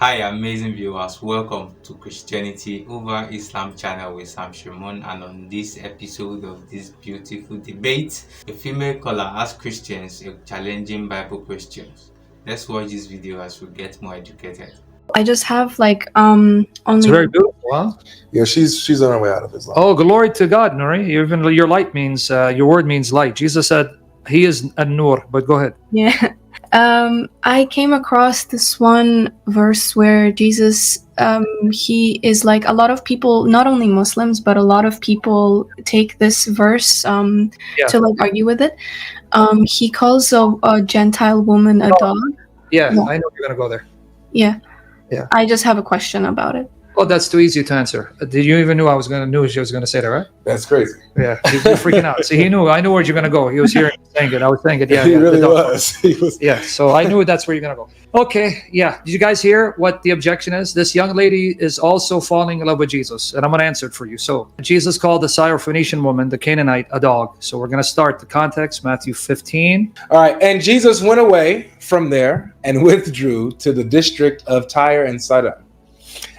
Hi, amazing viewers. Welcome to Christianity over Islam channel with Shamoun. And on this episode of this beautiful debate, a female caller asks Christians a challenging Bible questions. Let's watch this video as we get more educated. I just have It's only very beautiful, huh? Yeah, she's on her way out of Islam. Oh, glory to God, Nuri. Even your light means, your word means light. Jesus said he is an-nur, but go ahead. yeah. I came across this one verse where Jesus he is like a lot of people, not only Muslims, but a lot of people take this verse to like argue with it. He calls a Gentile woman a dog. Yeah, Yeah. I know you're going to go there. Yeah. Yeah. I just have a question about it. Oh, that's too easy to answer. Did you even know she was going to say that, right? That's crazy. Yeah, you're freaking out. See, I knew where you're going to go. He was here saying it. I was saying it. Yeah, he really the dog. was. He was. Yeah, so I knew that's where you're going to go. Okay, yeah. Did you guys hear what the objection is? This young lady is also falling in love with Jesus, and I'm going to answer it for you. So Jesus called the Syrophoenician woman, the Canaanite, a dog. So we're going to start the context, Matthew 15. All right, and Jesus went away from there and withdrew to the district of Tyre and Sidon.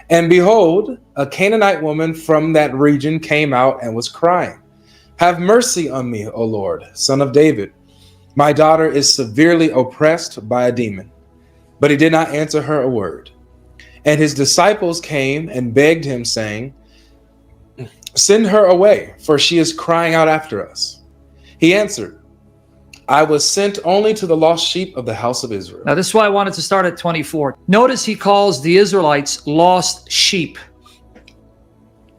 And behold, a Canaanite woman from that region came out and was crying, "Have mercy on me, O Lord, Son of David. My daughter is severely oppressed by a demon." But he did not answer her a word. And his disciples came and begged him, saying, "Send her away, for she is crying out after us." He answered, "I was sent only to the lost sheep of the house of Israel." Now, this is why I wanted to start at 24. Notice he calls the Israelites lost sheep.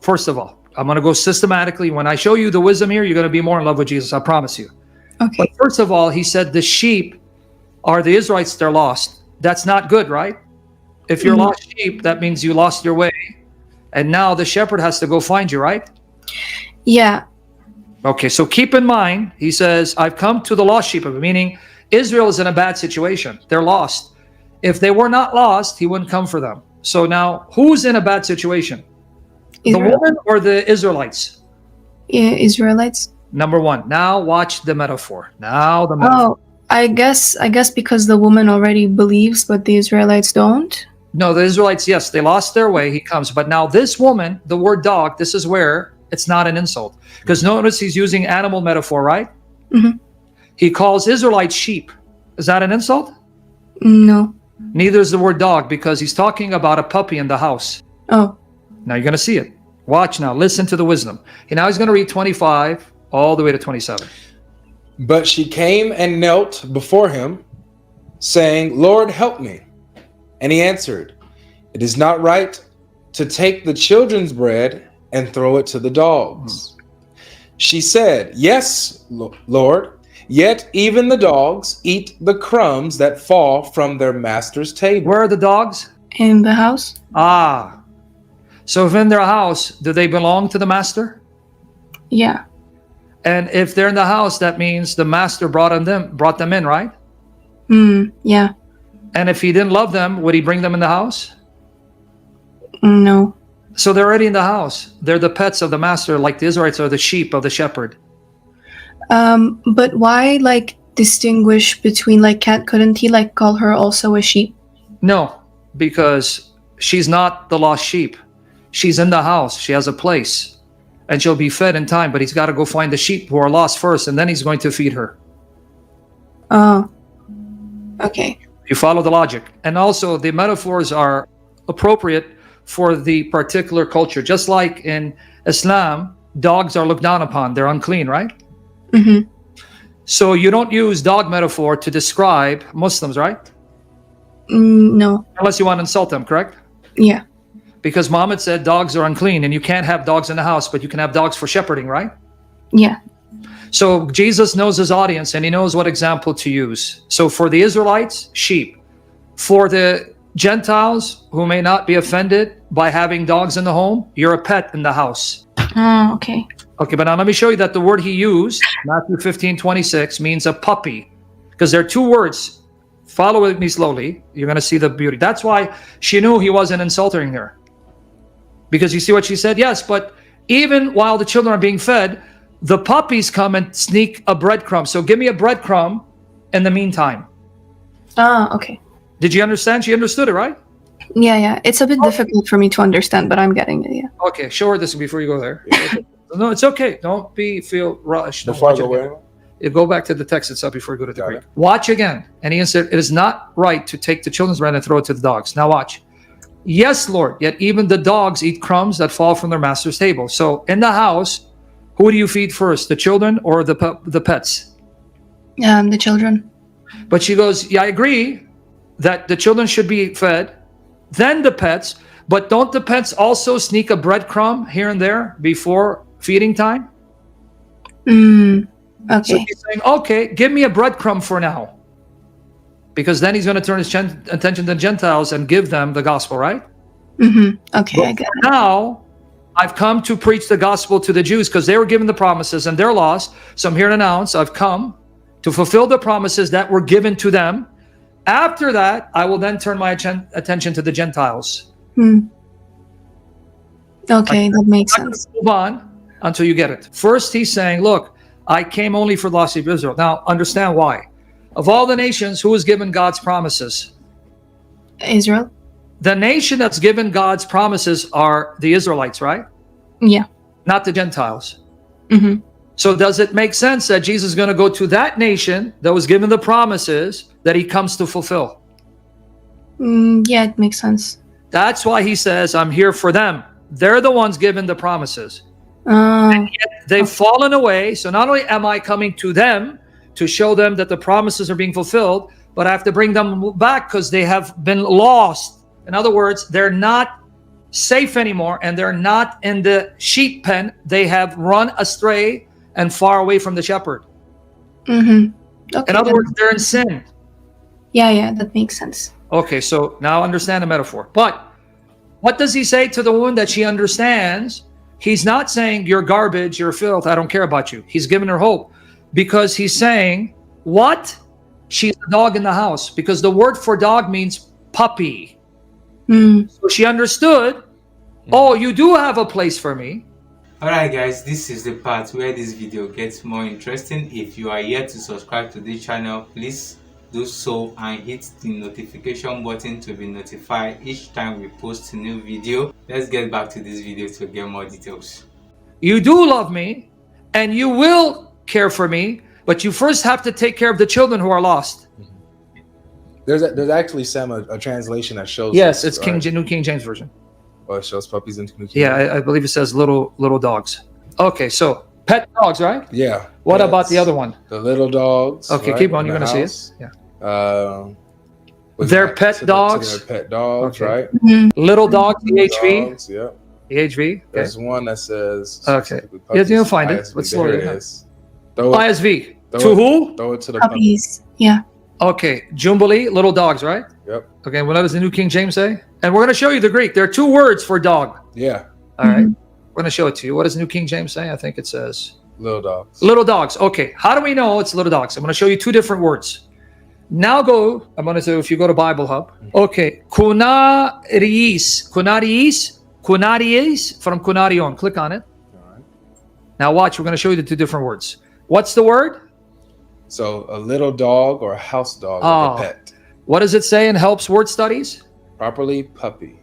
First of all, I'm going to go systematically. When I show you the wisdom here, you're going to be more in love with Jesus. I promise you. Okay. But first of all, he said the sheep are the Israelites. They're lost. That's not good, right? If you're lost sheep, that means you lost your way. And now the shepherd has to go find you, right? Yeah. Okay, so keep in mind, he says, I've come to the lost sheep of it, meaning Israel is in a bad situation. They're lost. If they were not lost, he wouldn't come for them. So now, who's in a bad situation? The woman or the Israelites? Yeah, Israelites. Number one. Now watch the metaphor. Now the metaphor. Oh, I guess because the woman already believes, but the Israelites don't. No, the Israelites, yes, they lost their way. He comes. But now this woman, the word dog, this is where it's not an insult. Because notice he's using animal metaphor, right? Mm-hmm. He calls Israelites sheep. Is that an insult? No. Neither is the word dog, because he's talking about a puppy in the house. Oh. Now you're going to see it. Watch now. Listen to the wisdom. And now he's going to read 25 all the way to 27. But she came and knelt before him, saying, "Lord, help me." And he answered, "It is not right to take the children's bread and throw it to the dogs." She said, "Yes, Lord, yet even the dogs eat the crumbs that fall from their master's table." Where are the dogs? In the house? Ah. So if in their house, do they belong to the master? Yeah. And if they're in the house, that means the master brought them in, right? Yeah. And if he didn't love them, would he bring them in the house? No. So they're already in the house. They're the pets of the master, like the Israelites are the sheep of the shepherd. But why distinguish between couldn't he call her also a sheep? No, because she's not the lost sheep. She's in the house. She has a place. And she'll be fed in time, but he's got to go find the sheep who are lost first, and then he's going to feed her. Oh. Okay. You follow the logic. And also, the metaphors are appropriate for the particular culture. Just like in Islam, dogs are looked down upon. They're unclean, right? Mm-hmm. So you don't use dog metaphor to describe Muslims, right? No. Unless you want to insult them, correct? Yeah. Because Muhammad said dogs are unclean and you can't have dogs in the house, but you can have dogs for shepherding, right? Yeah. So Jesus knows his audience and he knows what example to use. So for the Israelites, sheep. For the Gentiles who may not be offended by having dogs in the home, you're a pet in the house. Oh, okay. Okay, but now let me show you that the word he used, Matthew 15:26, means a puppy. Because there are two words. Follow with me slowly. You're going to see the beauty. That's why she knew he wasn't insulting her. Because you see what she said? Yes, but even while the children are being fed, the puppies come and sneak a breadcrumb. So give me a breadcrumb in the meantime. Ah, okay. Did you understand? She understood it, right? Yeah. It's a bit difficult for me to understand, but I'm getting it. Yeah. Okay, show her this before you go there. No, it's okay. Don't feel rushed. Don't Before I watch it go again. where? You go back to the text itself before you go to the Got Greek. it. Watch again. And he answered, it is not right to take the children's bread and throw it to the dogs. Now watch. Yes, Lord, yet even the dogs eat crumbs that fall from their master's table. So in the house, who do you feed first, the children or the pets? The children. But she goes, yeah, I agree that the children should be fed, then the pets, but don't the pets also sneak a breadcrumb here and there before feeding time? So Okay. he's saying, okay, give me a breadcrumb for now. Because then he's going to turn his attention to Gentiles and give them the gospel, right? Okay, I get it. Now, I've come to preach the gospel to the Jews because they were given the promises and they're lost. So I'm here to announce I've come to fulfill the promises that were given to them. After that, I will then turn my attention to the Gentiles. Okay, that makes sense. Move on until you get it. First, he's saying, look, I came only for the lost sheep of Israel. Now, understand why. Of all the nations, who was given God's promises? Israel? The nation that's given God's promises are the Israelites, right? Yeah. Not the Gentiles. So does it make sense that Jesus is going to go to that nation that was given the promises that he comes to fulfill? Yeah, it makes sense. That's why he says, I'm here for them. They're the ones given the promises. They've fallen away. So not only am I coming to them to show them that the promises are being fulfilled, but I have to bring them back because they have been lost. In other words, they're not safe anymore and they're not in the sheep pen. They have run astray and far away from the shepherd. Okay, In other words, they're in sin. Yeah, that makes sense. Okay, so now understand the metaphor. But what does he say to the woman that she understands? He's not saying you're garbage, you're filth, I don't care about you. He's giving her hope because he's saying, what? She's a dog in the house, because the word for dog means puppy. So she understood, oh, you do have a place for me. Alright guys, this is the part where this video gets more interesting. If you are yet to subscribe to this channel, please do so and hit the notification button to be notified each time we post a new video. Let's get back to this video to get more details. You do love me and you will care for me, but you first have to take care of the children who are lost. There's actually a translation that shows. Yes, this, it's right? New King James Version. Oh, it shows puppies in New King. Yeah, I believe it says little dogs. Okay, so pet dogs, right? Yeah. What about the other one? The little dogs. Okay, right, keep on. in You're the going to see house. it. Yeah. They're pet dogs. They're pet dogs, Okay. right? Little dogs, EHV. Dogs, yeah. EHV. Okay. There's one that says. Okay. Puppies, You'll find it. ISV. Let's There load it it. is. Throw it, ISV. throw To it- who? Throw it to the puppies. Puppies. Yeah. Okay. Jubilee, little dogs, right? Yep. Okay. What does the New King James say? And we're going to show you the Greek. There are two words for dog. Yeah. All right. We're going to show it to you. What does the New King James say? I think it says Little dogs. little dogs. Okay. How do we know it's little dogs? I'm going to show you two different words. Now I'm going to say, if you go to Bible Hub. Okay. Kunariis. Kunariis from kunarion. Click on it. All right. Now watch. We're going to show you the two different words. What's the word? So a little dog or a house dog, Oh. like a pet. What does it say in Help's Word Studies? Properly puppy.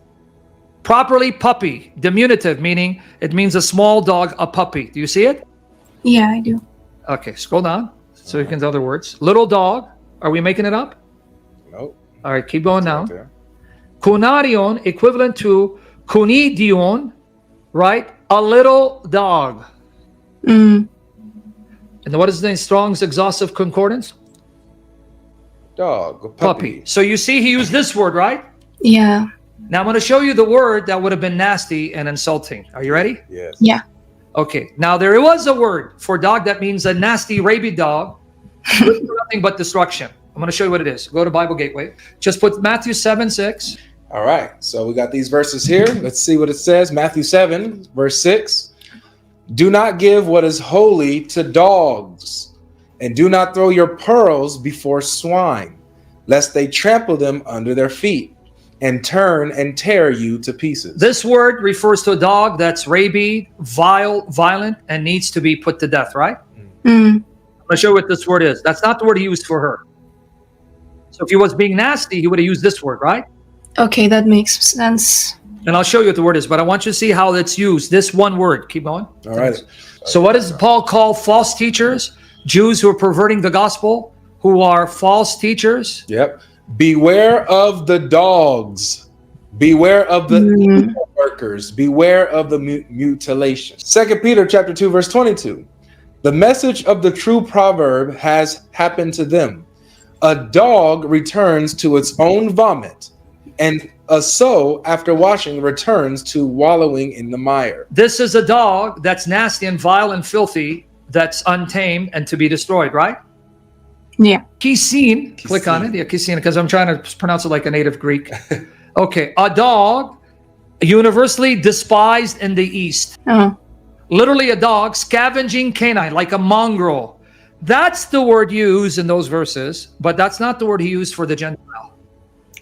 Properly puppy. Diminutive, meaning it means a small dog, a puppy. Do you see it? Yeah, I do. Okay, scroll down so you can see other words. Little dog. Are we making it up? Nope. All right, keep going It's now. right there. Kunarion, equivalent to kunidion, right? A little dog. And what is the Strong's exhaustive concordance? Dog. A Puppy. So you see he used this word, right? Yeah. Now I'm going to show you the word that would have been nasty and insulting. Are you ready? Yes. Yeah. Okay. Now there was a word for dog that means a nasty, rabid dog. Good for nothing but destruction. I'm going to show you what it is. Go to Bible Gateway. Just put Matthew 7:6. All right. So we got these verses here. Let's see what it says. Matthew 7, verse 6. Do not give what is holy to dogs, and do not throw your pearls before swine, lest they trample them under their feet and turn and tear you to pieces. This word refers to a dog that's rabid, violent, and needs to be put to death, right? I'm going to show you what this word is. That's not the word he used for her. So if he was being nasty, he would have used this word, right? Okay, that makes sense. And I'll show you what the word is, but I want you to see how it's used. This one word. Keep going. All right. So what does Paul call false teachers? Jews who are perverting the gospel, who are false teachers. Yep. Beware of the dogs. Beware of the evil workers. Beware of the mutilation. 2 Peter chapter 2, verse 22. The message of the true proverb has happened to them. A dog returns to its own vomit, and a sow, after washing, returns to wallowing in the mire. This is a dog that's nasty and vile and filthy, that's untamed and to be destroyed, right? Yeah. Kisin, click on it. Yeah, kisin, because I'm trying to pronounce it like a native Greek. Okay, a dog universally despised in the East. Oh. Literally a dog, scavenging canine, like a mongrel. That's the word used in those verses, but that's not the word he used for the Gentile.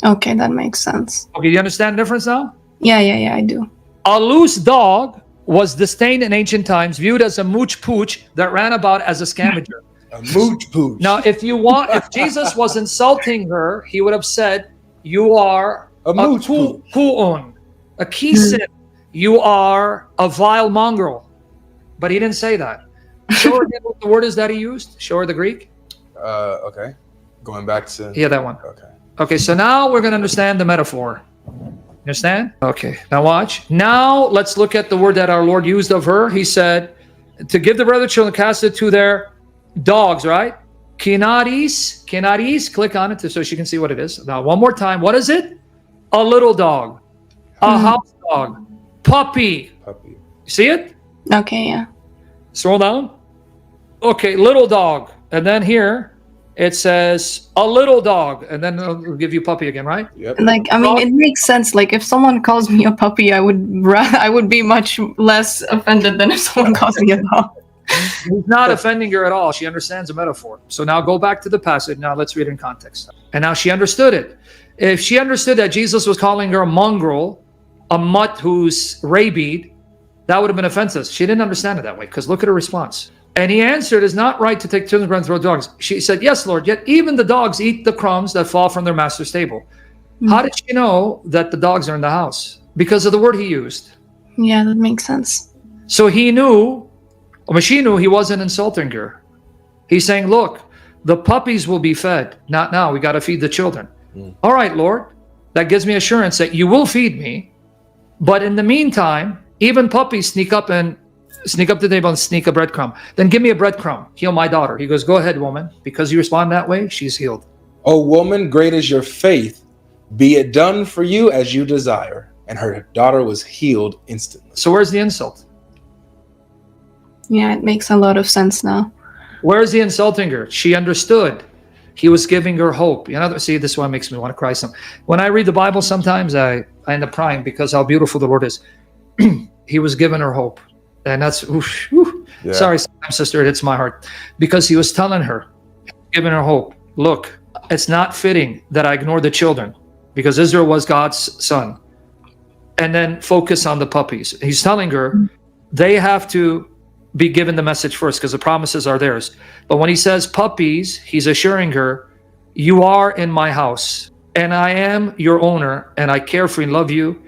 Okay, that makes sense. Okay, you understand the difference now? Yeah, I do. A loose dog was disdained in ancient times, viewed as a mooch pooch that ran about as a scavenger. A mooch pooch. Now, if Jesus was insulting her, he would have said, "You are A mooch ku'un, a kisin. You are a vile mongrel." But he didn't say that. Show her again what the word is that he used. Show her the Greek. Okay. Going back to Yeah, that one. Okay. Okay, so now we're going to understand the metaphor. Understand? Okay, now watch. Now let's look at the word that our Lord used of her. He said, to give the brother children, cast it to their dogs, right? Kinaris, click on it so she can see what it is. Now, one more time. What is it? A little dog, a house dog, puppy. Puppy. See it? Okay, yeah. Scroll down. Okay, little dog. And then here it says a little dog. And then it'll give you puppy again, right? Yep. Like, I mean, it makes sense. Like, if someone calls me a puppy, I would be much less offended than if someone calls me a dog. He's not offending her at all. She understands the metaphor. So now go back to the passage. Now let's read it in context. And now she understood it. If she understood that Jesus was calling her a mongrel, a mutt who's rabid, that would have been offensive. She didn't understand it that way, because look at her response. And he answered, "It's not right to take children's bread and throw dogs." She said, "Yes, Lord, yet even the dogs eat the crumbs that fall from their master's table." How did she know that the dogs are in the house? Because of the word he used. Yeah, that makes sense. So he knew, or she knew, he wasn't insulting her. He's saying, look, the puppies will be fed. Not now. We got to feed the children. All right, Lord, that gives me assurance that you will feed me. But in the meantime, even puppies sneak up the table and sneak a breadcrumb. Then give me a breadcrumb. Heal my daughter. He goes, go ahead, woman. Because you respond that way, she's healed. O woman, great is your faith. Be it done for you as you desire. And her daughter was healed instantly. So where's the insult? Yeah, it makes a lot of sense now. Where's he insulting her? She understood. He was giving her hope. You know, see, this is why it makes me want to cry some. When I read the Bible, sometimes I end up crying because how beautiful the Lord is. He was giving her hope. And that's, Yeah. Sorry, sister, it hits my heart. Because he was telling her, giving her hope. Look, it's not fitting that I ignore the children because Israel was God's son. And then focus on the puppies. He's telling her they have to be given the message first because the promises are theirs. But when he says puppies, he's assuring her, you are in my house and I am your owner and I care for you and love you.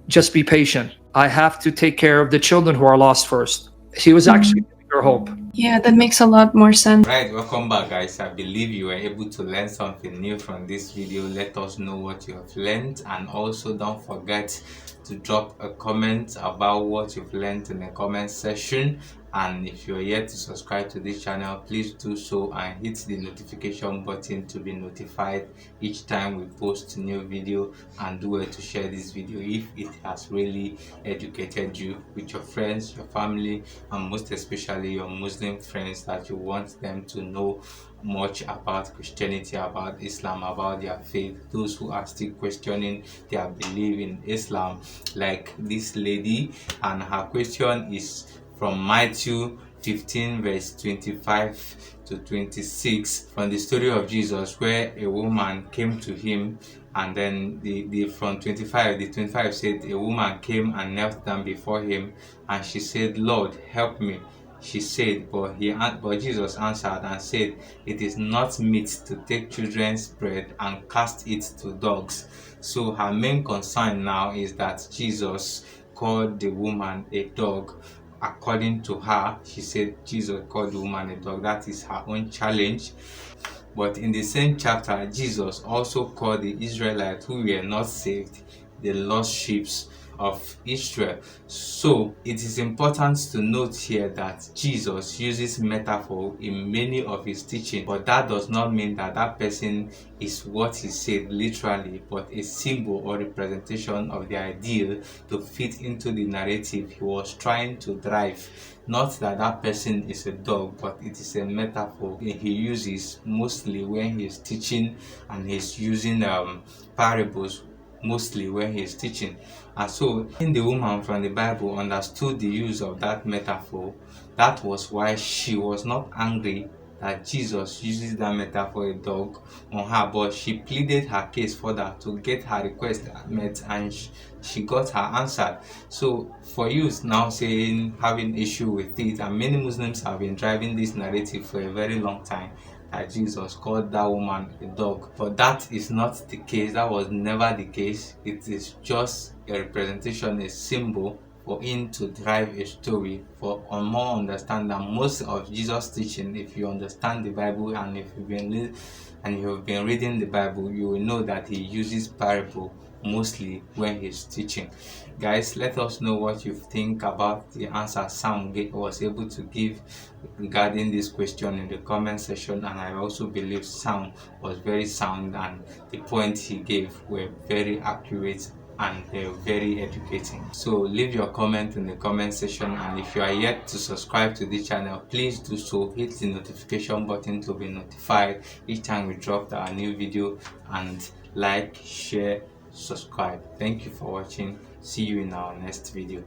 Just be patient. I have to take care of the children who are lost first. He was actually giving her hope. Yeah, that makes a lot more sense. Right, welcome back, guys. I believe you were able to learn something new from this video. Let us know what you have learned, and also don't forget to drop a comment about what you've learned in the comment section. And if you're yet to subscribe to this channel, please do so and hit the notification button to be notified each time we post a new video, and do it to share this video if it has really educated you with your friends, your family, and most especially your Muslim friends that you want them to know much about Christianity, about Islam, about their faith. Those who are still questioning their belief in Islam, like this lady, and her question is from Matthew 15 verse 25 to 26, from the story of Jesus, where a woman came to him, and then from 25, the 25 said a woman came and knelt down before him, and she said, Lord, help me. She said, but Jesus answered and said, it is not meet to take children's bread and cast it to dogs. So her main concern now is that Jesus called the woman a dog. According to her, she said Jesus called the woman a dog. That is her own challenge. But in the same chapter, Jesus also called the Israelites who were not saved the lost sheep of Israel. So it is important to note here that Jesus uses metaphor in many of his teaching, but that does not mean that that person is what he said literally, but a symbol or representation of the ideal to fit into the narrative he was trying to drive. Not that that person is a dog, but it is a metaphor he uses mostly when he's teaching, and he's using parables mostly when he's teaching. And so when the woman from the Bible understood the use of that metaphor, that was why she was not angry that Jesus uses that metaphor, a dog, on her, but she pleaded her case further to get her request met, and she got her answered. So for you now saying having issue with it, and many Muslims have been driving this narrative for a very long time, that Jesus called that woman a dog, but that is not the case. That was never the case. It is just a representation, a symbol for him to drive a story. For more understand that most of Jesus' teaching, if you understand the Bible and if you've been reading the Bible, you will know that he uses parable mostly when he's teaching. Guys, let us know what you think about the answer Sam was able to give regarding this question in the comment section, and I also believe Sam was very sound and the points he gave were very accurate and they're very educating. So leave your comment in the comment section, and if you are yet to subscribe to the channel, please do so. Hit the notification button to be notified each time we drop our new video, and like, share, subscribe. Thank you for watching. See you in our next video.